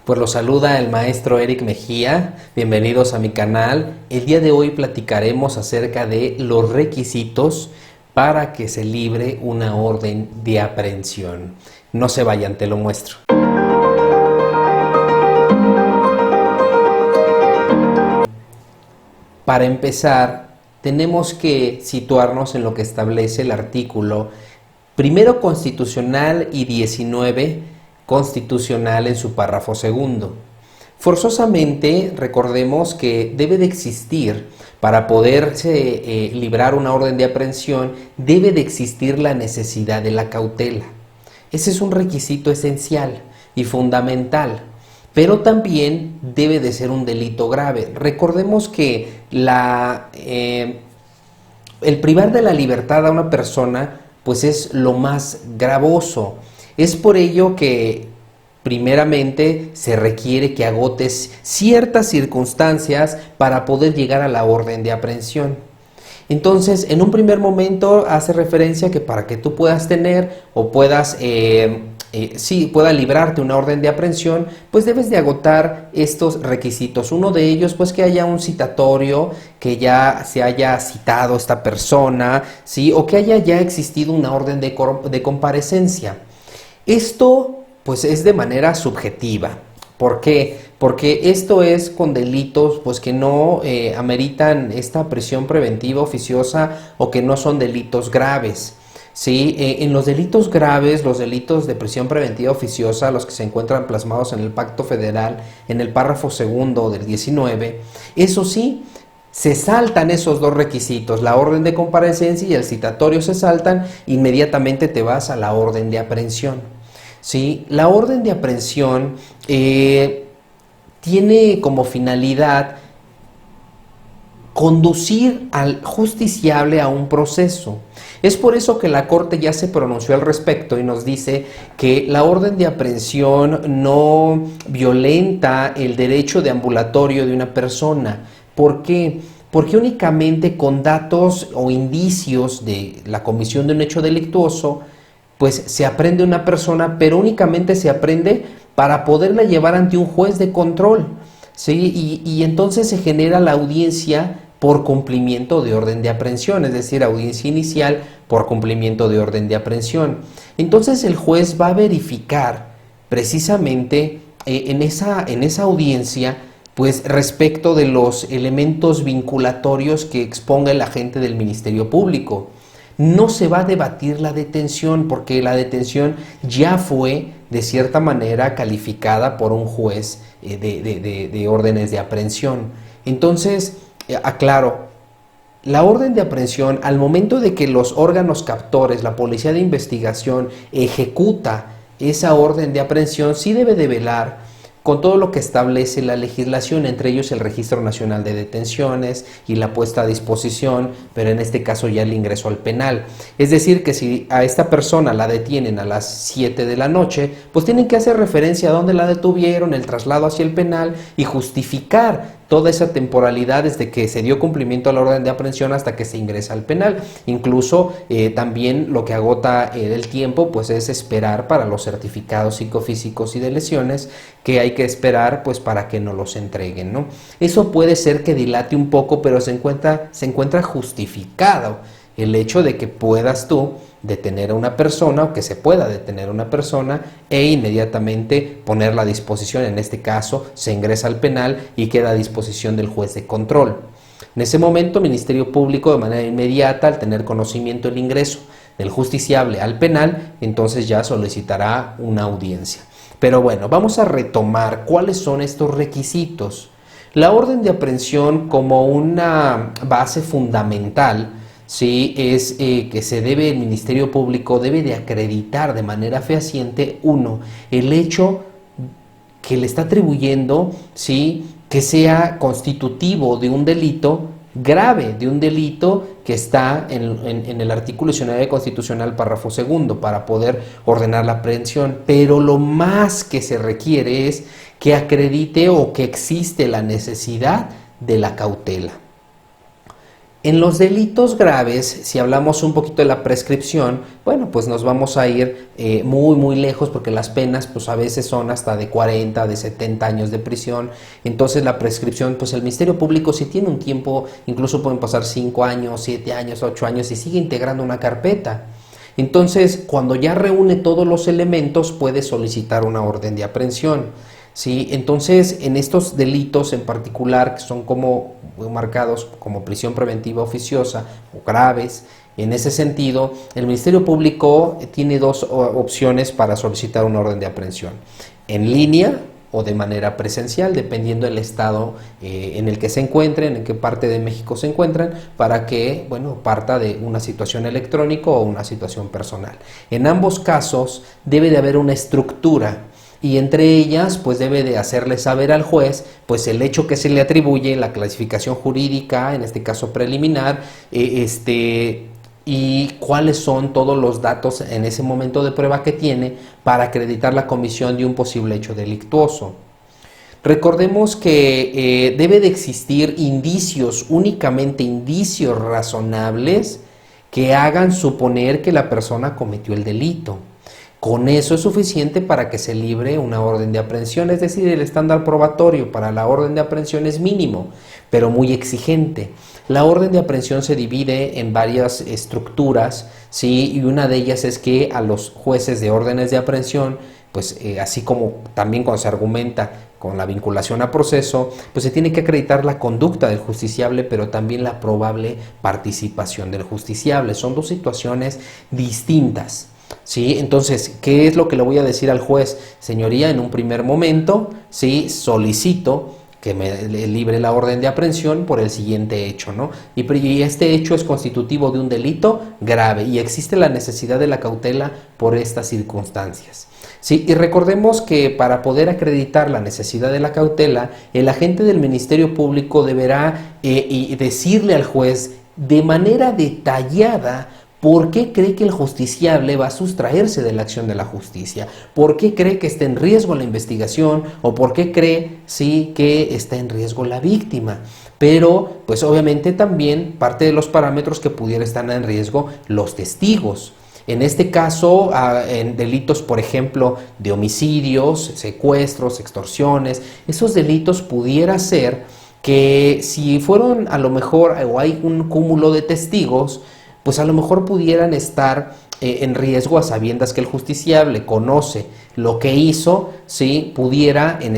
Pues los saluda el maestro Eric Mejía, bienvenidos a mi canal. El día de hoy platicaremos acerca de los requisitos para que se libre una orden de aprehensión. No se vayan, te lo muestro. Para empezar, tenemos que situarnos en lo que establece el artículo primero constitucional y 19 constitucional en su párrafo segundo. Forzosamente, recordemos que debe de existir, para poderse librar una orden de aprehensión, debe de existir la necesidad de la cautela. Ese es un requisito esencial y fundamental, pero también debe de ser un delito grave. Recordemos que el privar de la libertad a una persona pues es lo más gravoso. Es por ello que primeramente se requiere que agotes ciertas circunstancias para poder llegar a la orden de aprehensión. Entonces, en un primer momento hace referencia que para que tú puedas tener o puedas pueda librarte una orden de aprehensión, pues debes de agotar estos requisitos. Uno de ellos, pues que haya un citatorio, que ya se haya citado esta persona, ¿sí? O que haya ya existido una orden de comparecencia. Esto, pues, es de manera subjetiva. ¿Por qué? Porque esto es con delitos pues que no ameritan esta prisión preventiva oficiosa o que no son delitos graves. Sí, en los delitos graves, los delitos de prisión preventiva oficiosa, los que se encuentran plasmados en el Pacto Federal, en el párrafo segundo del 19, eso sí, se saltan esos dos requisitos, la orden de comparecencia y el citatorio se saltan, inmediatamente te vas a la orden de aprehensión. Sí, la orden de aprehensión tiene como finalidad conducir al justiciable a un proceso. Es por eso que la Corte ya se pronunció al respecto y nos dice que la orden de aprehensión no violenta el derecho de ambulatorio de una persona. ¿Por qué? Porque únicamente con datos o indicios de la comisión de un hecho delictuoso, pues se aprende una persona, pero únicamente se aprende para poderla llevar ante un juez de control, ¿sí? Y entonces se genera la audiencia por cumplimiento de orden de aprehensión, es decir, audiencia inicial por cumplimiento de orden de aprehensión. Entonces el juez va a verificar precisamente en esa audiencia, pues respecto de los elementos vinculatorios que exponga el agente del Ministerio Público. No se va a debatir la detención porque la detención ya fue de cierta manera calificada por un juez de órdenes de aprehensión. Entonces, aclaro, la orden de aprehensión, al momento de que los órganos captores, la policía de investigación, ejecuta esa orden de aprehensión, sí debe de velar con todo lo que establece la legislación, entre ellos el Registro Nacional de Detenciones y la puesta a disposición, pero en este caso ya el ingreso al penal. Es decir, que si a esta persona la detienen a las 7 de la noche, pues tienen que hacer referencia a dónde la detuvieron, el traslado hacia el penal y justificar toda esa temporalidad desde que se dio cumplimiento a la orden de aprehensión hasta que se ingresa al penal. Incluso también lo que agota el tiempo pues es esperar para los certificados psicofísicos y de lesiones, que hay que esperar pues para que nos los entreguen, ¿no? Eso puede ser que dilate un poco, pero se encuentra justificado el hecho de que puedas tú detener a una persona o que se pueda detener a una persona e inmediatamente ponerla a disposición. En este caso se ingresa al penal y queda a disposición del juez de control. En ese momento el Ministerio Público, de manera inmediata, al tener conocimiento del ingreso del justiciable al penal, entonces ya solicitará una audiencia. Pero bueno, vamos a retomar cuáles son estos requisitos. La orden de aprehensión, como una base fundamental, sí, es que el Ministerio Público debe de acreditar de manera fehaciente, uno, el hecho que le está atribuyendo, sí, que sea constitutivo de un delito grave, de un delito que está en el artículo 19 constitucional, párrafo segundo, para poder ordenar la aprehensión. Pero lo más que se requiere es que acredite o que existe la necesidad de la cautela. En los delitos graves, si hablamos un poquito de la prescripción, bueno, pues nos vamos a ir muy lejos, porque las penas pues a veces son hasta de 40, de 70 años de prisión. Entonces la prescripción, pues el Ministerio Público si tiene un tiempo, incluso pueden pasar 5 años, 7 años, 8 años y sigue integrando una carpeta. Entonces, cuando ya reúne todos los elementos, puede solicitar una orden de aprehensión. ¿Sí? Entonces, en estos delitos en particular, que son como marcados como prisión preventiva oficiosa o graves, en ese sentido, el Ministerio Público tiene dos opciones para solicitar una orden de aprehensión: en línea o de manera presencial, dependiendo del estado en el que se encuentren, en qué parte de México se encuentran, para que, bueno, parta de una situación electrónica o una situación personal. En ambos casos debe de haber una estructura, y entre ellas pues debe de hacerle saber al juez pues el hecho que se le atribuye, la clasificación jurídica, en este caso preliminar, y cuáles son todos los datos en ese momento de prueba que tiene para acreditar la comisión de un posible hecho delictuoso. Recordemos que debe de existir indicios, únicamente indicios razonables que hagan suponer que la persona cometió el delito. Con eso es suficiente para que se libre una orden de aprehensión, es decir, el estándar probatorio para la orden de aprehensión es mínimo, pero muy exigente. La orden de aprehensión se divide en varias estructuras, ¿sí? Y una de ellas es que a los jueces de órdenes de aprehensión, pues así como también cuando se argumenta con la vinculación a proceso, pues se tiene que acreditar la conducta del justiciable, pero también la probable participación del justiciable. Son dos situaciones distintas. ¿Sí? Entonces, ¿qué es lo que le voy a decir al juez? Señoría, en un primer momento, ¿sí? Solicito que me libre la orden de aprehensión por el siguiente hecho, ¿no? Y este hecho es constitutivo de un delito grave y existe la necesidad de la cautela por estas circunstancias. Sí, y recordemos que para poder acreditar la necesidad de la cautela, el agente del Ministerio Público deberá decirle al juez de manera detallada ¿por qué cree que el justiciable va a sustraerse de la acción de la justicia? ¿Por qué cree que está en riesgo la investigación? ¿O por qué cree, sí, que está en riesgo la víctima? Pero, pues obviamente también parte de los parámetros que pudiera estar en riesgo los testigos. En este caso, en delitos, por ejemplo, de homicidios, secuestros, extorsiones, esos delitos pudiera ser que si fueron a lo mejor o hay un cúmulo de testigos, pues a lo mejor pudieran estar en riesgo a sabiendas que el justiciable conoce lo que hizo, ¿sí? Pudiera en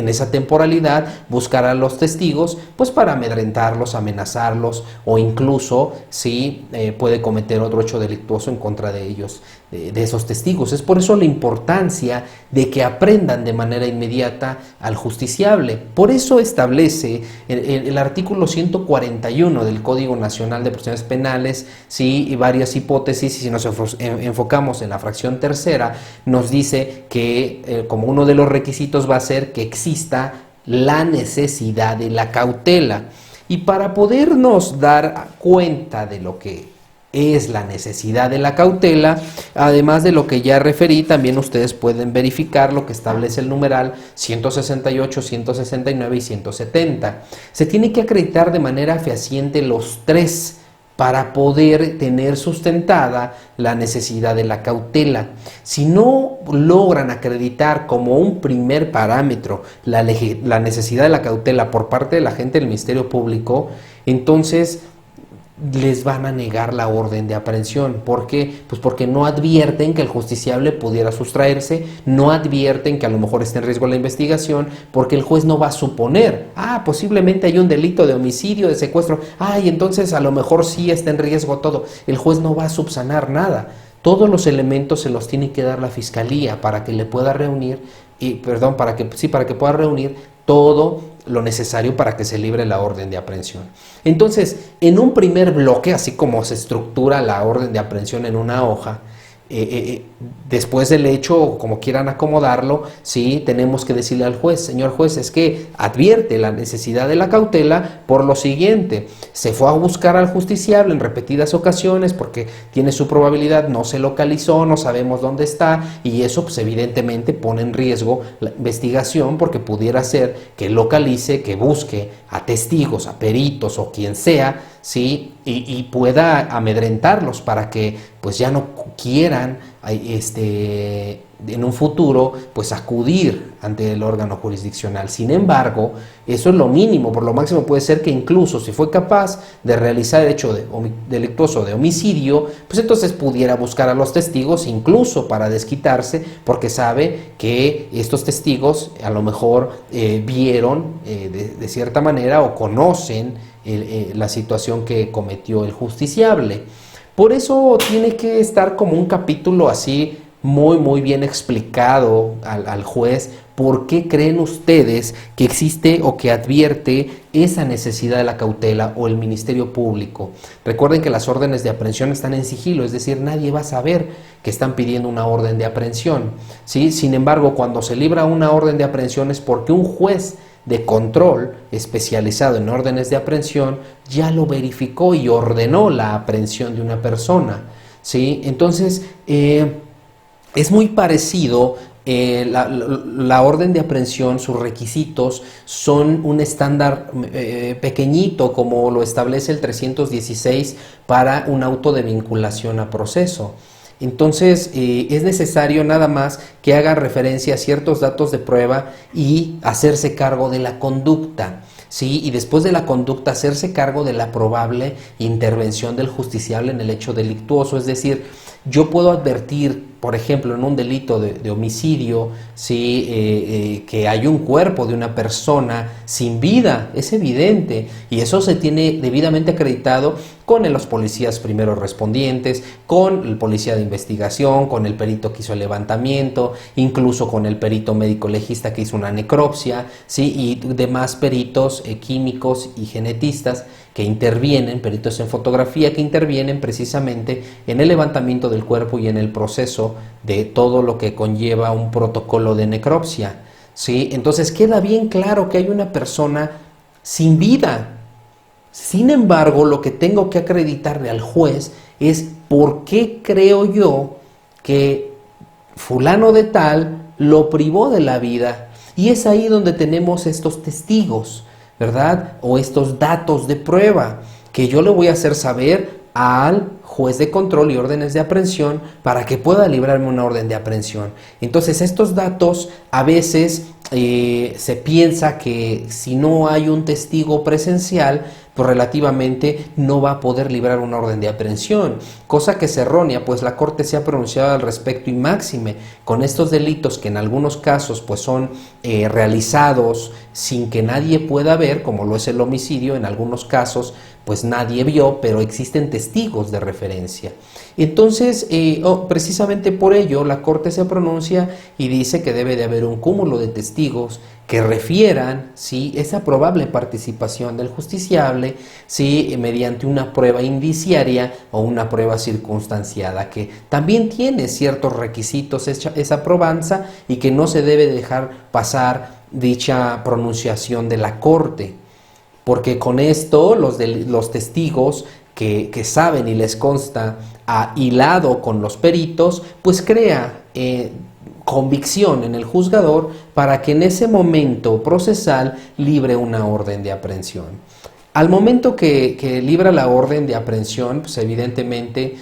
esa temporalidad buscar a los testigos pues para amedrentarlos, amenazarlos o incluso si puede cometer otro hecho delictuoso en contra de ellos, de esos testigos. Es por eso la importancia de que aprendan de manera inmediata al justiciable. Por eso establece el artículo 141 del Código Nacional de Procedimientos Penales, ¿sí? Y varias hipótesis, y si nos enfocamos en la fracción tercera, nos dice que como uno de los requisitos va a ser que exista la necesidad de la cautela. Y para podernos dar cuenta de lo que es la necesidad de la cautela, además de lo que ya referí, también ustedes pueden verificar lo que establece el numeral 168, 169 y 170. Se tiene que acreditar de manera fehaciente los tres para poder tener sustentada la necesidad de la cautela. Si no logran acreditar como un primer parámetro la necesidad de la cautela por parte de la agente del Ministerio Público, entonces les van a negar la orden de aprehensión. ¿Por qué? Pues porque no advierten que el justiciable pudiera sustraerse, no advierten que a lo mejor está en riesgo la investigación, porque el juez no va a suponer, posiblemente hay un delito de homicidio, de secuestro, y entonces a lo mejor sí está en riesgo todo. El juez no va a subsanar nada. Todos los elementos se los tiene que dar la fiscalía para que le pueda reunir, para que pueda reunir todo lo necesario para que se libre la orden de aprehensión. Entonces, en un primer bloque, así como se estructura la orden de aprehensión en una hoja, después del hecho, como quieran acomodarlo, sí, tenemos que decirle al juez, señor juez, es que advierte la necesidad de la cautela por lo siguiente: se fue a buscar al justiciable en repetidas ocasiones porque tiene su probabilidad, no se localizó, no sabemos dónde está, y eso pues evidentemente pone en riesgo la investigación, porque pudiera ser que localice, que busque a testigos, a peritos o quien sea, ¿sí? Y pueda amedrentarlos para que pues ya no quieran en un futuro pues acudir ante el órgano jurisdiccional. Sin embargo, eso es lo mínimo. Por lo máximo puede ser que incluso si fue capaz de realizar el hecho delictuoso de homicidio, pues entonces pudiera buscar a los testigos incluso para desquitarse, porque sabe que estos testigos a lo mejor vieron de cierta manera o conocen la situación que cometió el justiciable. Por eso tiene que estar como un capítulo así muy bien explicado al juez por qué creen ustedes que existe o que advierte esa necesidad de la cautela o el Ministerio Público. Recuerden que las órdenes de aprehensión están en sigilo, es decir, nadie va a saber que están pidiendo una orden de aprehensión, ¿sí? Sin embargo, cuando se libra una orden de aprehensión es porque un juez de control especializado en órdenes de aprehensión ya lo verificó y ordenó la aprehensión de una persona, ¿sí? Entonces, es muy parecido. La orden de aprehensión, sus requisitos son un estándar pequeñito como lo establece el 316 para un auto de vinculación a proceso. Entonces es necesario nada más que haga referencia a ciertos datos de prueba y hacerse cargo de la conducta, ¿sí? Y después de la conducta hacerse cargo de la probable intervención del justiciable en el hecho delictuoso. Es decir, yo puedo advertir, por ejemplo, en un delito de homicidio, ¿sí? Que hay un cuerpo de una persona sin vida, es evidente, y eso se tiene debidamente acreditado con los policías primeros respondientes, con el policía de investigación, con el perito que hizo el levantamiento, incluso con el perito médico legista que hizo una necropsia, ¿sí? Y demás peritos químicos y genetistas que intervienen, peritos en fotografía que intervienen precisamente en el levantamiento del cuerpo y en el proceso de todo lo que conlleva un protocolo de necropsia, ¿sí? Entonces queda bien claro que hay una persona sin vida. Sin embargo, lo que tengo que acreditarle al juez es por qué creo yo que fulano de tal lo privó de la vida. Y es ahí donde tenemos estos testigos, ¿verdad? O estos datos de prueba que yo le voy a hacer saber al juez de control y órdenes de aprehensión para que pueda librarme una orden de aprehensión. Entonces estos datos a veces se piensa que si no hay un testigo presencial, pues relativamente no va a poder librar una orden de aprehensión, cosa que es errónea, pues la Corte se ha pronunciado al respecto y máxime con estos delitos que en algunos casos pues son realizados sin que nadie pueda ver, como lo es el homicidio. En algunos casos pues nadie vio, pero existen testigos de referencia. Entonces, precisamente por ello, la Corte se pronuncia y dice que debe de haber un cúmulo de testigos que refieran, ¿sí?, esa probable participación del justiciable, ¿sí?, mediante una prueba indiciaria o una prueba circunstanciada, que también tiene ciertos requisitos esa probanza y que no se debe dejar pasar dicha pronunciación de la Corte, porque con esto los testigos que saben y les consta hilado con los peritos, pues crea convicción en el juzgador para que en ese momento procesal libre una orden de aprehensión. Al momento que libra la orden de aprehensión, pues evidentemente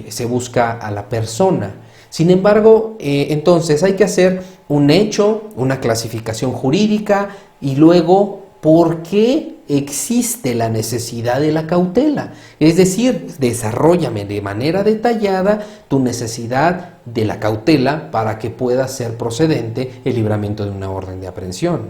se busca a la persona. Sin embargo, entonces hay que hacer un hecho, una clasificación jurídica y luego por qué existe la necesidad de la cautela. Es decir, desarróllame de manera detallada tu necesidad de la cautela para que pueda ser procedente el libramiento de una orden de aprehensión.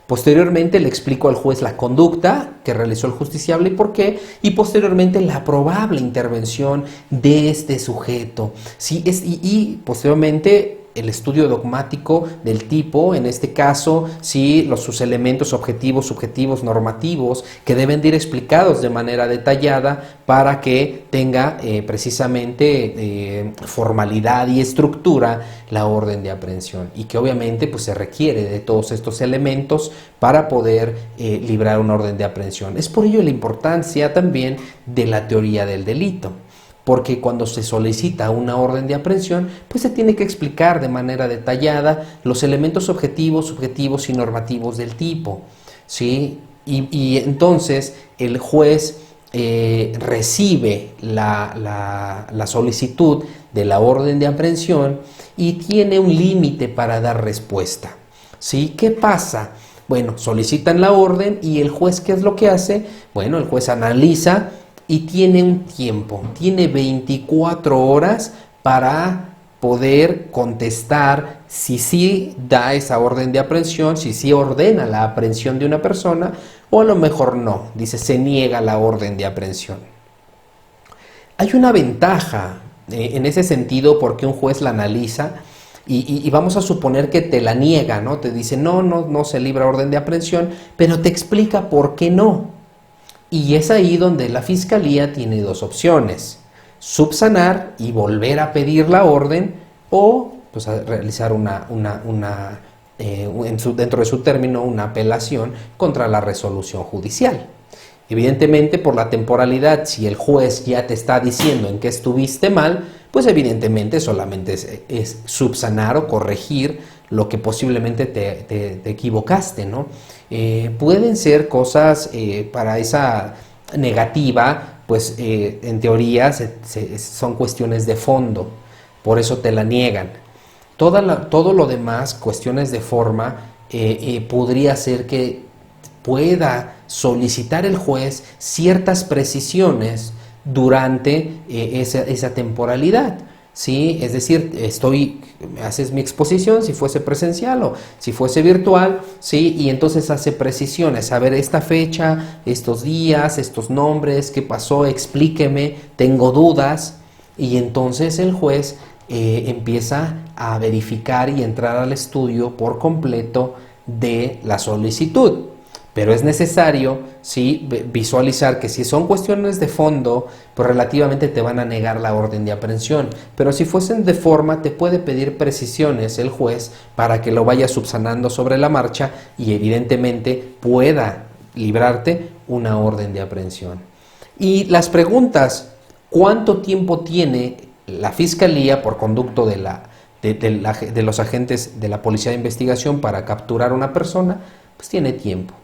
Posteriormente le explico al juez la conducta que realizó el justiciable y por qué, y posteriormente la probable intervención de este sujeto. ¿Sí? Y posteriormente el estudio dogmático del tipo, en este caso, sí, sus elementos objetivos, subjetivos, normativos, que deben de ir explicados de manera detallada para que tenga precisamente formalidad y estructura la orden de aprehensión, y que obviamente pues se requiere de todos estos elementos para poder librar una orden de aprehensión. Es por ello la importancia también de la teoría del delito, porque cuando se solicita una orden de aprehensión, pues se tiene que explicar de manera detallada los elementos objetivos, subjetivos y normativos del tipo, ¿sí? y entonces el juez recibe la solicitud de la orden de aprehensión y tiene un límite para dar respuesta. ¿Sí? ¿Qué pasa? Bueno, solicitan la orden y el juez, ¿qué es lo que hace? Bueno, el juez analiza y tiene un tiempo, tiene 24 horas para poder contestar si sí da esa orden de aprehensión, si sí ordena la aprehensión de una persona o a lo mejor no, dice se niega la orden de aprehensión. Hay una ventaja en ese sentido porque un juez la analiza y vamos a suponer que te la niega, ¿no? Te dice no se libra orden de aprehensión, pero te explica por qué no. Y es ahí donde la fiscalía tiene dos opciones: subsanar y volver a pedir la orden o pues, a realizar dentro de su término una apelación contra la resolución judicial. Evidentemente, por la temporalidad, si el juez ya te está diciendo en qué estuviste mal, pues evidentemente solamente es subsanar o corregir lo que posiblemente te equivocaste, ¿no? Pueden ser cosas para esa negativa, pues en teoría son cuestiones de fondo, por eso te la niegan. Todo lo demás, cuestiones de forma, podría ser que pueda solicitar el juez ciertas precisiones durante esa temporalidad, ¿sí? Es decir, haces mi exposición si fuese presencial o si fuese virtual, ¿sí? Y entonces hace precisiones, a ver, esta fecha, estos días, estos nombres, qué pasó, explíqueme, tengo dudas, y entonces el juez empieza a verificar y entrar al estudio por completo de la solicitud. Pero es necesario, ¿sí?, visualizar que si son cuestiones de fondo, pues relativamente te van a negar la orden de aprehensión. Pero si fuesen de forma, te puede pedir precisiones el juez para que lo vaya subsanando sobre la marcha y evidentemente pueda librarte una orden de aprehensión. Y las preguntas: ¿cuánto tiempo tiene la Fiscalía por conducto de los agentes de la Policía de Investigación para capturar a una persona? Pues tiene tiempo.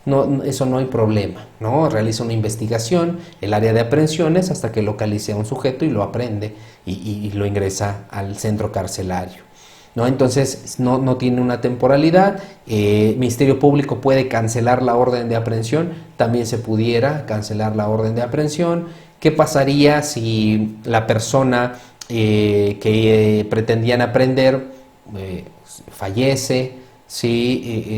No, eso no hay problema, ¿no? Realiza una investigación, el área de aprehensiones, hasta que localice a un sujeto y lo aprende y lo ingresa al centro carcelario, ¿no? Entonces no tiene una temporalidad. Ministerio Público puede cancelar la orden de aprehensión, también se pudiera cancelar la orden de aprehensión. ¿Qué pasaría si la persona que pretendían aprender fallece? Si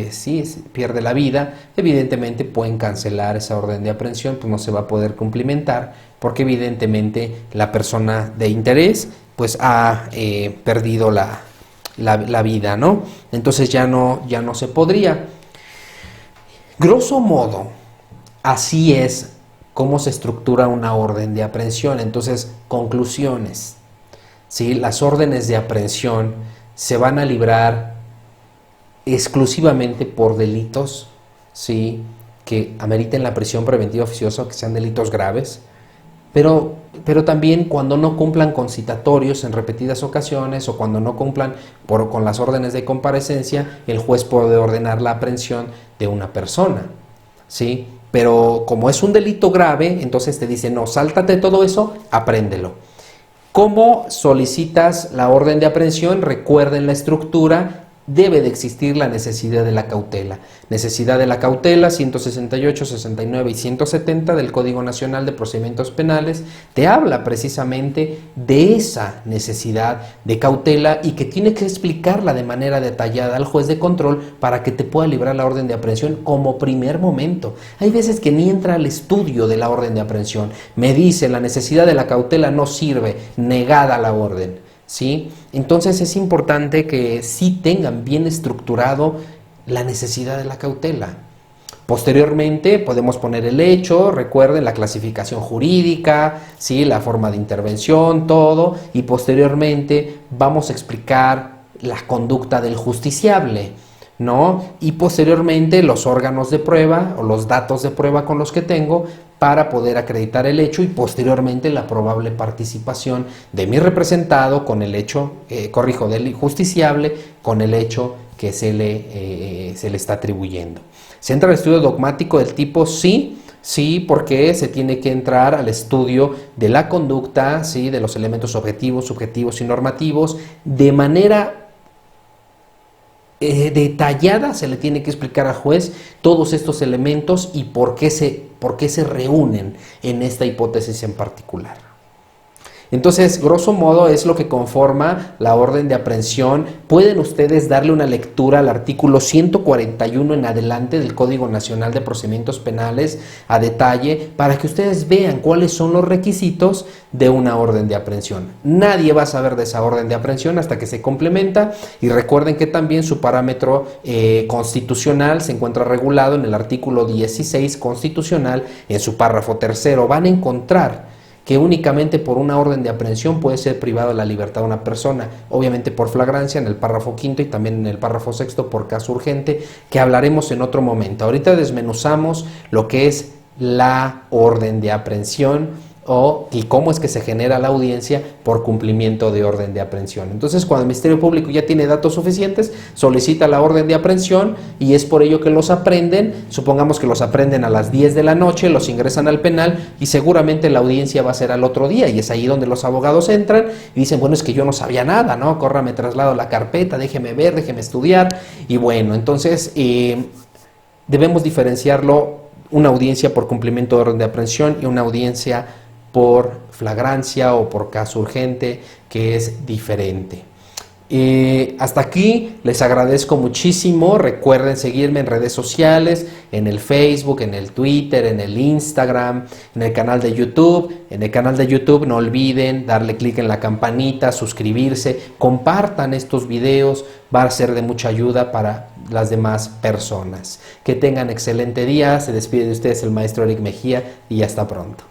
pierde la vida, evidentemente pueden cancelar esa orden de aprehensión, pues no se va a poder cumplimentar porque evidentemente la persona de interés pues ha perdido la vida, ¿no? Entonces ya no se podría. Grosso modo, así es cómo se estructura una orden de aprehensión. Entonces, conclusiones, ¿sí? Las órdenes de aprehensión se van a librar exclusivamente por delitos, ¿sí?, que ameriten la prisión preventiva oficiosa, que sean delitos graves, pero también cuando no cumplan con citatorios en repetidas ocasiones o cuando no cumplan con las órdenes de comparecencia, el juez puede ordenar la aprehensión de una persona, ¿sí? Pero como es un delito grave, entonces te dice, no, sáltate todo eso, apréndelo. ¿Cómo solicitas la orden de aprehensión? Recuerden la estructura. Debe de existir la necesidad de la cautela. Necesidad de la cautela, 168, 69 y 170 del Código Nacional de Procedimientos Penales, te habla precisamente de esa necesidad de cautela y que tiene que explicarla de manera detallada al juez de control para que te pueda librar la orden de aprehensión como primer momento. Hay veces que ni entra al estudio de la orden de aprehensión. Me dice, la necesidad de la cautela no sirve, negada la orden, ¿sí? Entonces es importante que sí tengan bien estructurado la necesidad de la cautela. Posteriormente podemos poner el hecho, recuerden la clasificación jurídica, ¿sí?, la forma de intervención, todo, y posteriormente vamos a explicar la conducta del justiciable, ¿no? Y posteriormente los órganos de prueba o los datos de prueba con los que tengo para poder acreditar el hecho y posteriormente la probable participación de mi representado con el hecho, del justiciable con el hecho que se le está atribuyendo. ¿Se entra al estudio dogmático del tipo? Sí. Sí, porque se tiene que entrar al estudio de la conducta, ¿sí?, de los elementos objetivos, subjetivos y normativos, de manera detallada. Se le tiene que explicar al juez todos estos elementos y por qué se reúnen en esta hipótesis en particular. Entonces, grosso modo, es lo que conforma la orden de aprehensión. Pueden ustedes darle una lectura al artículo 141 en adelante del Código Nacional de Procedimientos Penales a detalle para que ustedes vean cuáles son los requisitos de una orden de aprehensión. Nadie va a saber de esa orden de aprehensión hasta que se complementa, y recuerden que también su parámetro constitucional se encuentra regulado en el artículo 16 constitucional, en su párrafo tercero. Van a encontrar que únicamente por una orden de aprehensión puede ser privada de la libertad de una persona, obviamente por flagrancia en el párrafo quinto y también en el párrafo sexto por caso urgente, que hablaremos en otro momento. Ahorita desmenuzamos lo que es la orden de aprehensión y cómo es que se genera la audiencia por cumplimiento de orden de aprehensión. Entonces, cuando el Ministerio Público ya tiene datos suficientes, solicita la orden de aprehensión, y es por ello que los aprenden. Supongamos que los aprenden a las 10 de la noche, los ingresan al penal y seguramente la audiencia va a ser al otro día, y es ahí donde los abogados entran y dicen, bueno, es que yo no sabía nada, ¿no? Corra, me traslado la carpeta, déjeme ver, déjeme estudiar. Y bueno, entonces debemos diferenciarlo, una audiencia por cumplimiento de orden de aprehensión y una audiencia por flagrancia o por caso urgente, que es diferente. Hasta aquí les agradezco muchísimo. Recuerden seguirme en redes sociales, en el Facebook, en el Twitter, en el Instagram, en el canal de YouTube. En el canal de YouTube no olviden darle clic en la campanita, suscribirse, compartan estos videos, va a ser de mucha ayuda para las demás personas. Que tengan excelente día. Se despide de ustedes el maestro Eric Mejía y hasta pronto.